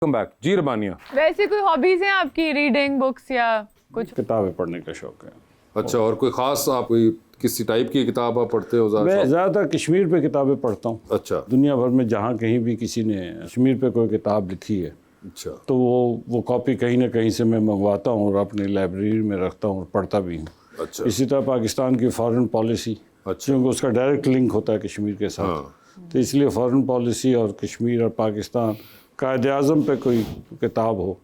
Come back जी रबानिया। वैसे कोई hobbies हैं आपकी, रीडिंग बुक्स या कुछ? किताबें पढ़ने का शौक है। अच्छा, और कोई खास आप कोई किसी टाइप की किताब आप पढ़ते हो? मैं ज़्यादातर कश्मीर पे किताबें पढ़ता हूँ। अच्छा दुनिया भर में जहाँ कहीं भी किसी ने कश्मीर पे कोई किताब लिखी है अच्छा। तो वो कॉपी कहीं ना कहीं से मैं मंगवाता हूँ और अपनी लाइब्रेरी में रखता हूँ और पढ़ता भी हूँ। अच्छा। इसी तरह पाकिस्तान की फॉरेन पॉलिसी, अच्छा। क्योंकि उसका डायरेक्ट लिंक होता है कश्मीर के साथ। हाँ। तो इसलिए फॉरेन पॉलिसी और कश्मीर और पाकिस्तान, कायदे आज़म पे कोई किताब हो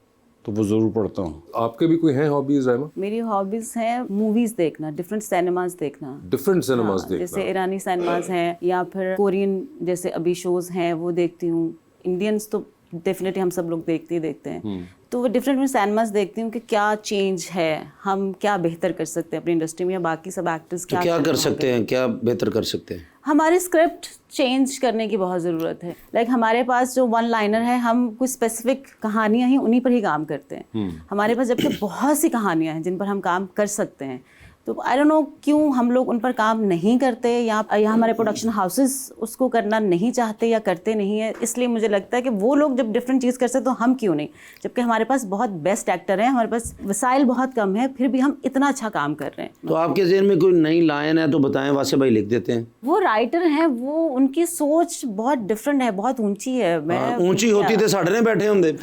तो वो ज़रूर पढ़ता हूँ। आपके भी कोई हैं हॉबीज रहमा? मेरी हॉबीज हैं मूवीज देखना, डिफरेंट सिनेमाज देखना। डिफरेंट सिनेमास देखना? जैसे ईरानी सिनेमाज हैं या फिर कोरियन जैसे अभी शोज हैं वो देखती हूँ। इंडियंस तो डेफिनेटली हम सब लोग देखते हैं। तो वो डिफरेंट सिनेमाज देखती हूँ कि क्या चेंज है, हम क्या बेहतर कर सकते हैं अपनी इंडस्ट्री में, या बाकी सब एक्टर्स क्या कर सकते हैं, क्या बेहतर कर सकते हैं। हमारी स्क्रिप्ट चेंज करने की बहुत ज़रूरत है। लाइक हमारे पास जो वन लाइनर है, हम कुछ स्पेसिफिक कहानियाँ ही उन्हीं पर ही काम करते हैं। हमारे पास जबकि बहुत सी कहानियाँ हैं जिन पर हम काम कर सकते हैं। तो आई डोंट नो क्यों हम लोग उन पर काम नहीं करते, या हमारे प्रोडक्शन हाउसेस उसको करना नहीं चाहते या करते नहीं है। इसलिए मुझे लगता है कि वो लोग जब डिफरेंट चीज़ कर सकते तो हम क्यों नहीं, जबकि हमारे पास बहुत बेस्ट एक्टर हैं, हमारे पास वसाइल बहुत कम है, फिर भी हम इतना अच्छा काम कर रहे हैं। तो आपके ज़हन में कोई नई लाइन है तो बताएं, वासे भाई लिख देते हैं। वो राइटर हैं, वो उनकी सोच बहुत डिफरेंट है, बहुत ऊंची है। मैं ऊंची होती तो साढ़े ने बैठे होंगे।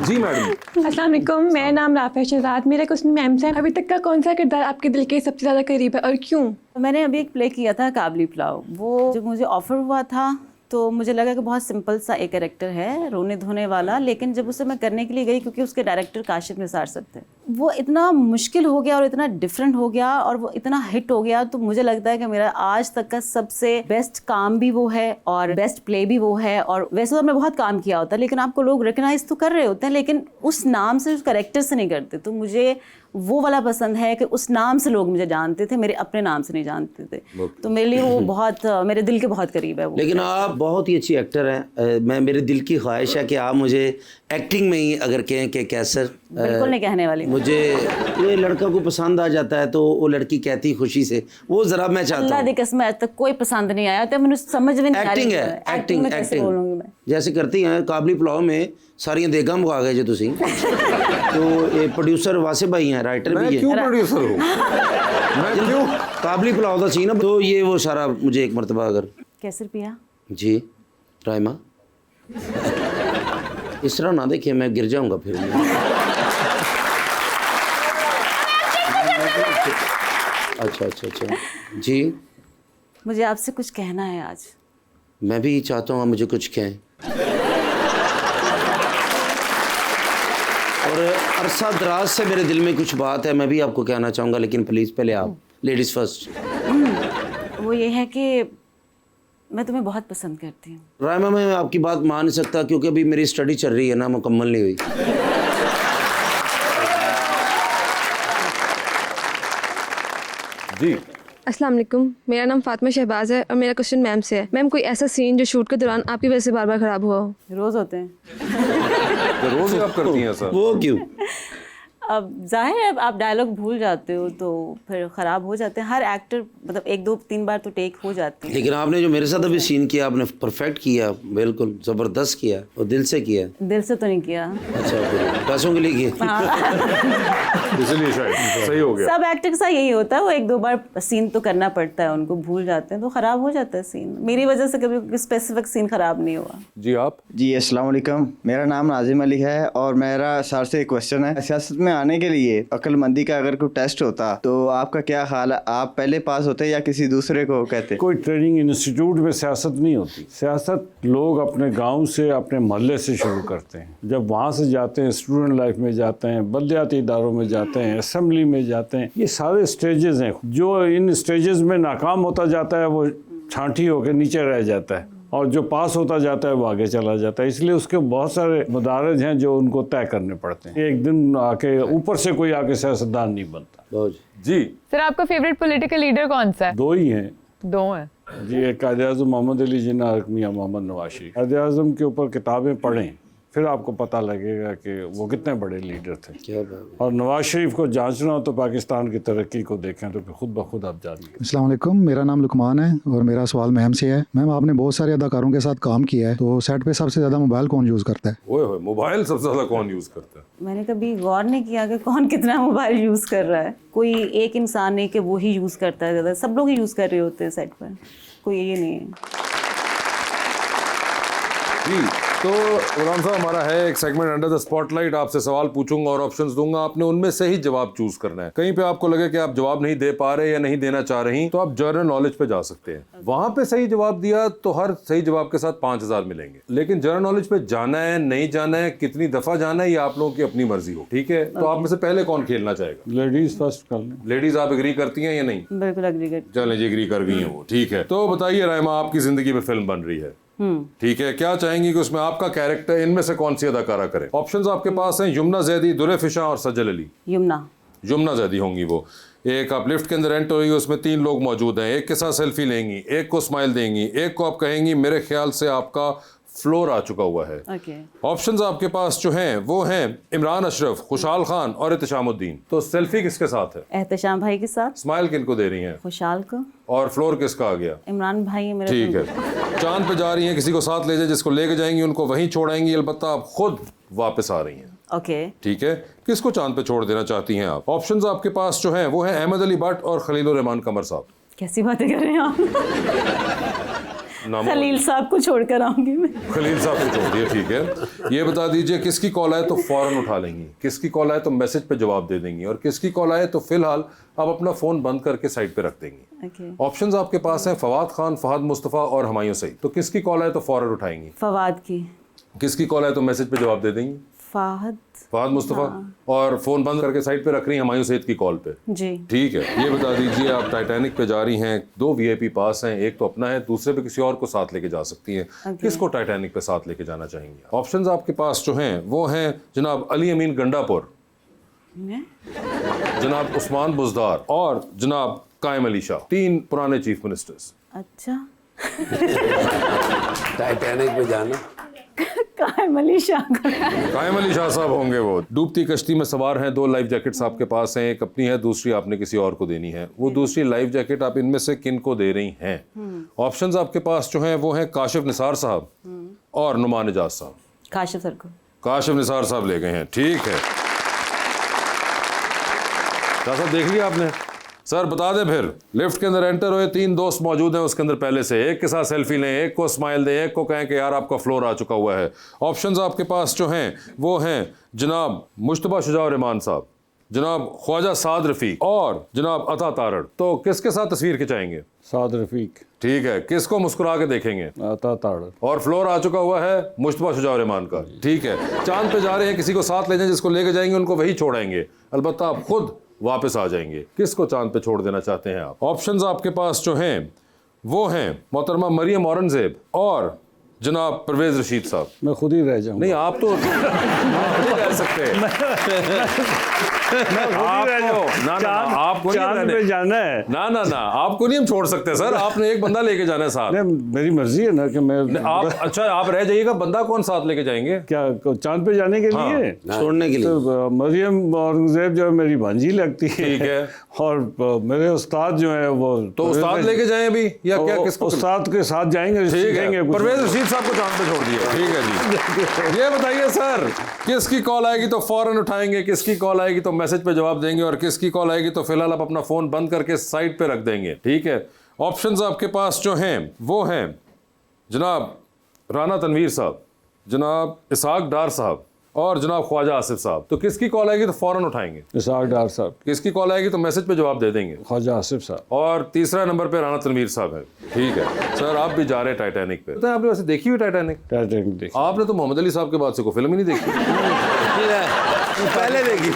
जी मैडम। अस्सलाम वालेकुम, मेरा नाम राफिया शहजाद। मेरा क्वेश्चन मैम से, अभी तक का कौन सा किरदार आपके दिल के सबसे ज़्यादा करीब है और क्यों? मैंने अभी एक प्ले किया था काबली पुलाव। वो जब मुझे ऑफर हुआ था तो मुझे लगा कि बहुत सिंपल सा एक कैरेक्टर है, रोने धोने वाला, लेकिन जब उसे मैं करने के लिए गई, क्योंकि उसके डायरेक्टर काशिफ निसार साहब थे, वो इतना मुश्किल हो गया और इतना डिफरेंट हो गया और वो इतना हिट हो गया। तो मुझे लगता है कि मेरा आज तक का सबसे बेस्ट काम भी वो है और बेस्ट प्ले भी वो है। और वैसे तो हमने बहुत काम किया होता है, लेकिन आपको लोग रिकग्नाइज तो कर रहे होते हैं, लेकिन उस नाम से, उस कैरेक्टर से नहीं करते। तो मुझे वो वाला पसंद है कि उस नाम से लोग मुझे जानते थे, मेरे अपने नाम से नहीं जानते थे। तो मेरे लिए वो बहुत मेरे दिल के बहुत करीब है वो। लेकिन आप बहुत ही अच्छी एक्टर हैं। मैं मेरे दिल की ख्वाहिश है कि आप मुझे एक्टिंग में ही अगर कहें कि कैसर, बिल्कुल नहीं कहने वाली। मुझे ये लड़का को पसंद आ जाता है तो वो लड़की कहती खुशी से, वो ज़रा मैं चाहता अल्लाह हूँ। दी कसम आज तक कोई पसंद नहीं आया, तो मैंने समझ में नहीं आ रही एक्टिंग है, एक्टिंग में कैसे बोलूंगी मैं। जैसे करती हैं काबली पुलाव में सारियां देगा मुका गए जो तुसी। तो ये प्रोड्यूसर वासे भाई हैं, राइटर भी मैं है। क्यों प्रोड्यूसर हूँ? मैं क्यों? काबली पुलाव का सीन है, तो ये वो सारा मुझे एक मरतबा अगर। कैसर पिया जी राइमा, इस तरह ना देखिए, मैं गिर जाऊंगा फिर। अच्छा अच्छा अच्छा जी, मुझे आपसे कुछ कहना है आज। मैं भी चाहता हूँ आप मुझे कुछ कहें। और अरसा दराज से मेरे दिल में कुछ बात है, मैं भी आपको कहना चाहूँगा, लेकिन प्लीज़ पहले आप, लेडीज़ फर्स्ट। वो ये है कि मैं तुम्हें बहुत पसंद करती हूँ। राइमा, मैं आपकी बात मान नहीं सकता क्योंकि अभी मेरी स्टडी चल रही है ना, मुकम्मल नहीं हुई। जी अस्सलाम वालेकुम, मेरा नाम फातिमा शहबाज है और मेरा क्वेश्चन मैम से है। मैम, कोई ऐसा सीन जो शूट के दौरान आपकी वजह से बार बार ख़राब हुआ हो? रोज़ होते हैं। तो रोज ही आप करती हैं सर? वो क्यों? अब जाहिर है आप डायलॉग भूल जाते हो तो फिर ख़राब हो जाते हैं। हर एक्टर मतलब 1 2 3 बार तो टेक हो जाती है। लेकिन आपने जो मेरे साथ अभी सीन किया, आपने परफेक्ट किया, बिल्कुल ज़बरदस्त किया और दिल से किया। दिल से तो नहीं किया। अच्छा, फिर पैसों के लिए किया। इसलिए शायद सही हो गया। सब एक्टर के साथ यही होता है, वो 1 2 बार सीन तो करना पड़ता है, उनको भूल जाते हैं तो ख़राब हो जाता है सीन। मेरी वजह से कभी स्पेसिफिक सीन ख़राब नहीं हुआ। जी आप? जी अस्सलाम वालेकुम, मेरा नाम नाजिम अली है और मेरा सर से एक क्वेश्चन है। सियासत में आने के लिए अक्लमंदी का अगर कोई टेस्ट होता तो आपका क्या ख्याल है, आप पहले पास होते या किसी दूसरे को कहते? कोई ट्रेनिंग इंस्टीट्यूट में सियासत नहीं होती। सियासत लोग अपने गांव से, अपने मोहल्ले से शुरू करते हैं। जब वहाँ से जाते हैं, स्टूडेंट लाइफ में जाते हैं, बलदियाती इदारों में जाते हैं, असेंबली में जाते हैं। ये सारे स्टेजेस हैं। जो इन स्टेजेस में नाकाम होता जाता है वो छांटी होकर नीचे रह जाता है, और जो पास होता जाता है वो आगे चला जाता है। इसलिए उसके बहुत सारे मदारज हैं जो उनको तय करने पड़ते हैं। एक दिन आके ऊपर से कोई आके सियासतदान नहीं बनता। जी सर, आपका फेवरेट पॉलिटिकल लीडर कौन सा है? 2 ही हैं। 2 हैं जी, एक कायदे आज़म मोहम्मद अली जिन्ना, एक मियां मोहम्मद नवाज शरीफ। कायदे आज़म के ऊपर किताबें पढ़ें फिर आपको पता लगेगा कि वो कितने बड़े लीडर थे। क्या बात। और नवाज शरीफ को जांचना हो तो पाकिस्तान की तरक्की को देखें तो फिर खुद ब खुद आप जानिए। अस्सलाम वालेकुम, मेरा नाम लुकमान है और मेरा सवाल मैम से है। मैम, आपने बहुत सारे अदाकारों के साथ काम किया है, तो सेट पे सबसे ज़्यादा मोबाइल कौन यूज़ करता है? ओए होए, मोबाइल सबसे ज्यादा कौन यूज करता है? मैंने कभी गौर नहीं किया कि कौन कितना मोबाइल यूज़ कर रहा है। कोई एक इंसान नहीं कि वो ही यूज़ करता है ज़्यादा, सब लोग ही यूज़ कर रहे होते हैं सेट पर, कोई ये नहीं है। जी, तो उमरान साहब, हमारा है एक सेगमेंट अंडर द स्पॉटलाइट। आपसे सवाल पूछूंगा और ऑप्शंस दूंगा, आपने उनमें से ही जवाब चूज करना है। कहीं पे आपको लगे कि आप जवाब नहीं दे पा रहे या नहीं देना चाह रही, तो आप जनरल नॉलेज पे जा सकते हैं। वहां पे सही जवाब दिया तो हर सही जवाब के साथ 5000 मिलेंगे। लेकिन जनरल नॉलेज पे जाना है, नहीं जाना है, कितनी दफा जाना है, ये आप लोगों की अपनी मर्जी हो। ठीक है, तो आप में से पहले कौन खेलना चाहेगा? लेडीज फर्स्ट कर लें। लेडीज, आप एग्री करती हैं या नहीं? बिल्कुल एग्री करती चलें जी, एग्री कर गई हैं वो। ठीक है, तो बताइए राइमा, आपकी जिंदगी में फिल्म बन रही है, ठीक है, क्या चाहेंगी कि उसमें आपका कैरेक्टर इनमें से कौन सी अदाकारा करे? ऑप्शंस आपके पास हैं, यमुना जैदी, दुरे फिशा और सजल अली। यमुना जैदी होंगी वो। एक आप लिफ्ट के अंदर एंटर हुई, उसमें 3 लोग मौजूद हैं। एक के साथ सेल्फी लेंगी, एक को स्माइल देंगी, एक को आप कहेंगी मेरे ख्याल से आपका फ्लोर आ चुका हुआ है। ओके। ऑप्शंस आपके पास जो हैं वो हैं इमरान अशरफ, खुशहाल खान और एहतशामुद्दीन। तो सेल्फी किसके साथ है? एहतशाम भाई के साथ। स्माइल किनको दे रही हैं? खुशहाल को। और फ्लोर किसका आ गया? इमरान भाई मेरे। ठीक है, चांद पे जा रही हैं, किसी को साथ ले जाए, जिसको लेके जाएंगी उनको वहीं छोड़ाएंगी, अलबत्ता आप खुद वापस आ रही हैं। ओके। ठीक है, किसको चांद पे छोड़ देना चाहती हैं आप? ऑप्शंस आपके पास जो हैं वो हैं अहमद अली भट्ट और खलीलुर रहमान कमर साहब। कैसी बातें कर रहे हैं आप? नाम खलील साहब को छोड़कर आऊंगी मैं। खलील साहब को छोड़ दिए। ठीक है, ये बता दीजिए किसकी कॉल आए तो फौरन उठा लेंगी, किसकी कॉल आए तो मैसेज पे जवाब दे देंगी, और किसकी कॉल आए तो फिलहाल आप अपना फोन बंद करके साइड पे रख देंगी। ओके। ऑप्शंस आपके पास हैं फवाद खान, फहद मुस्तफ़ा और हुमायूं सईद। तो किसकी कॉल आए तो फौरन उठाएंगी? फवाद की। किसकी कॉल आए तो मैसेज पे जवाब दे देंगी? फहद मुस्तफ़ा। और फोन बंद करके साइड पे रख रही हैं हुमायूं सईद की कॉल पे। जी। ठीक है, ये बता दीजिए आप टाइटैनिक पे जा रही हैं, 2 VIP पास हैं, एक तो अपना है, दूसरे पे किसी और को साथ लेके जा सकती हैं। किसको टाइटैनिक पे साथ लेके जाना चाहेंगे? ऑप्शंस आपके पास जो हैं वो हैं जनाब अली अमीन गंडापुर, जनाब उस्मान बुज़दार और जनाब कायम अली शाह। 3 पुराने चीफ मिनिस्टर्स। अच्छा। टाइटैनिक पे जाना। कायम अली शाह। कायम अली शाह साहब होंगे वो। डूबती कश्ती में सवार हैं, 2 लाइफ जैकेट्स आपके पास हैं, एक अपनी है, दूसरी आपने किसी और को देनी है। वो दूसरी लाइफ जैकेट आप इनमें से किन को दे रही हैं? ऑप्शंस आपके पास जो हैं वो हैं काशिफ निसार साहब और नुमान एजाज साहब। काशिफ सर को। काशिफ निसार साहब ले गए हैं। ठीक है, साहब देख लिया आपने? सर बता दें फिर, लिफ्ट के अंदर एंटर हुए, 3 दोस्त मौजूद हैं उसके अंदर पहले से, एक के साथ सेल्फी लें, एक को स्माइल दें, एक को कहें कि यार आपका फ्लोर आ चुका हुआ है। ऑप्शंस आपके पास जो हैं वो हैं जनाब मुश्तबा शुजा रहमान साहब, जनाब ख्वाजा साद रफ़ीक और जनाब अता तारड़। तो किसके साथ तस्वीर खिंचाएंगे? साद रफीक। ठीक है, किसको मुस्कुरा के देखेंगे? अता तारड़। और फ्लोर आ चुका हुआ है मुश्तबा शुजा रहमान का। ठीक है, चांद पे जा रहे हैं, किसी को साथ ले जाएं, जिसको लेके जाएंगे उनको वही छोड़ेंगे, अलबत्ता आप खुद वापस आ जाएंगे। किसको चांद पे छोड़ देना चाहते हैं आप? ऑप्शंस आपके पास जो हैं वो हैं मोहतरमा मरियम औरंगजेब और जनाब परवेज रशीद साहब। मैं खुद ही रह जाऊंगा। नहीं, आप तो नहीं रह सकते। आपको चांद पे जाना है। ना आपको नहीं हम छोड़ सकते सर, आपने एक बंदा लेके जाना है साथ। मेरी मर्जी है ना कि मैं आप अच्छा आप रह जाइएगा, बंदा कौन साथ लेके जाएंगे? क्या चांद पे जाने के लिए? छोड़ने के लिए तो मरियम औरंगजेब जो है मेरी भांजी लगती है। ठीक है। और मेरे उस्ताद जो है वो तो उस्ताद लेके जाएं अभी या क्या? किसको? उस्ताद के साथ जाएंगे। ठीक है, परवेज रशीद साहब को चांद पे छोड़ दिया। ठीक है जी। ये बताइए सर, किसकी कॉल आएगी तो फौरन उठाएंगे, किसकी कॉल आएगी तो मैसेज पे जवाब देंगे, और किसकी कॉल आएगी तो फिलहाल आप अपना फोन बंद करके साइड पे रख देंगे? ठीक है, ऑप्शंस आपके पास जो हैं वो हैं जनाब राना तनवीर साहब, जनाब इसहाक डार साहब और जनाब ख्वाजा आसिफ साहब। तो किसकी कॉल आएगी तो फौरन उठाएंगे? इसहाक डार साहब। किसकी कॉल आएगी तो मैसेज पे जवाब दे देंगे? ख्वाजा आसिफ साहब। और तीसरा नंबर पे राना तनवीर साहब है। ठीक है सर, आप भी जा रहे हैं टाइटैनिक पे। आपने वैसे देखी हुई टाइटैनिक? टाइटैनिक देखी। आपने तो मोहम्मद अली साहब के बाद से कोई फिल्म ही नहीं देखी। पहले देखी।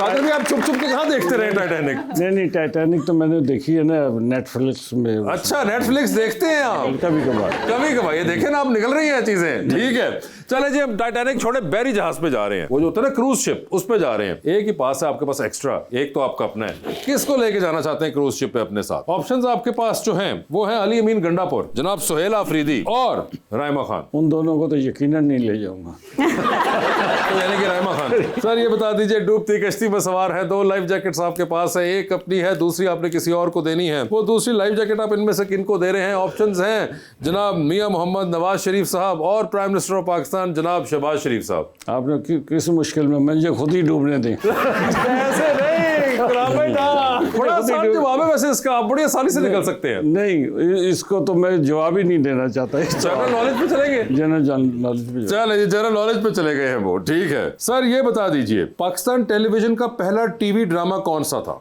काजल भी आप चुप चुप के कहाँ देखते रहे टाइटैनिक? नहीं, टाइटैनिक तो मैंने देखी है ना नेटफ्लिक्स में। अच्छा, नेटफ्लिक्स देखते हैं आप? कभी कभार। कभी कभार, ये देखे ना आप, निकल रही हैं चीजें। ठीक है, चले जी, हम टाइटैनिक छोड़े, बैरी जहाज पे जा रहे हैं, वो जो होता है ना क्रूज शिप, उस पे जा रहे हैं। एक ही पास है आपके पास एक्स्ट्रा, एक तो आपका अपना है। किसको लेके जाना चाहते हैं क्रूज शिप पे अपने साथ? ऑप्शंस आपके पास जो हैं वो है अली अमीन गंडापुर, जनाब सुहेल आफरीदी और राइमा खान। उन दोनों को तो यकीनन नहीं ले जाऊंगा। तो यानी कि राइमा खान। सर ये बता दीजिए, डूबती कश्ती में सवार है, 2 लाइफ जैकेट्स आपके पास है, एक अपनी है, दूसरी आपने किसी और को देनी है। वो दूसरी लाइफ जैकेट आप इनमें से किनको दे रहे हैं? ऑप्शंस हैं जनाब मियां मोहम्मद नवाज शरीफ साहब और प्राइम मिनिस्टर ऑफ पाकिस्तान जनाब शहबाज शरीफ साहब। आपने किस मुश्किल में, मुझे खुद ही डूबने दें। ऐसे नहीं, बड़ा आसान जवाब है वैसे इसका, आप बड़ी आसानी से निकल सकते हैं। नहीं, इसको तो मैं जवाब ही नहीं देना चाहता। जनरल नॉलेज पे चलेंगे? जनरल नॉलेज पे चले जी, जनरल नॉलेज पे चले गए हैं वो। ठीक है सर, ये बता दीजिए, पाकिस्तान टेलीविजन का पहला टीवी ड्रामा कौन सा था?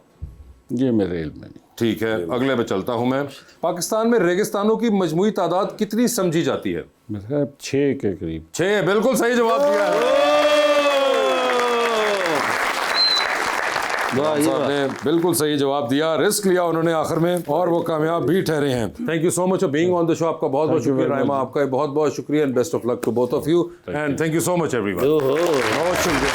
ये मेरे इल्म में नहीं। ठीक है, अगले पे चलता हूं मैं। पाकिस्तान में रेगिस्तानों की मजमूई तादाद कितनी समझी जाती है? मेरे ख्याल 6 के करीब। 6, बिल्कुल सही जवाब दिया है। साहब ने बिल्कुल सही जवाब दिया, रिस्क लिया उन्होंने आखिर में और वो कामयाब भी ठहरे हैं। Thank you so much for being on the show. आपका बहुत बहुत शुक्रिया राइमा, आपका बहुत बहुत शुक्रिया and best of luck to both of you and thank you so much everyone. बहुत शुक्रिया।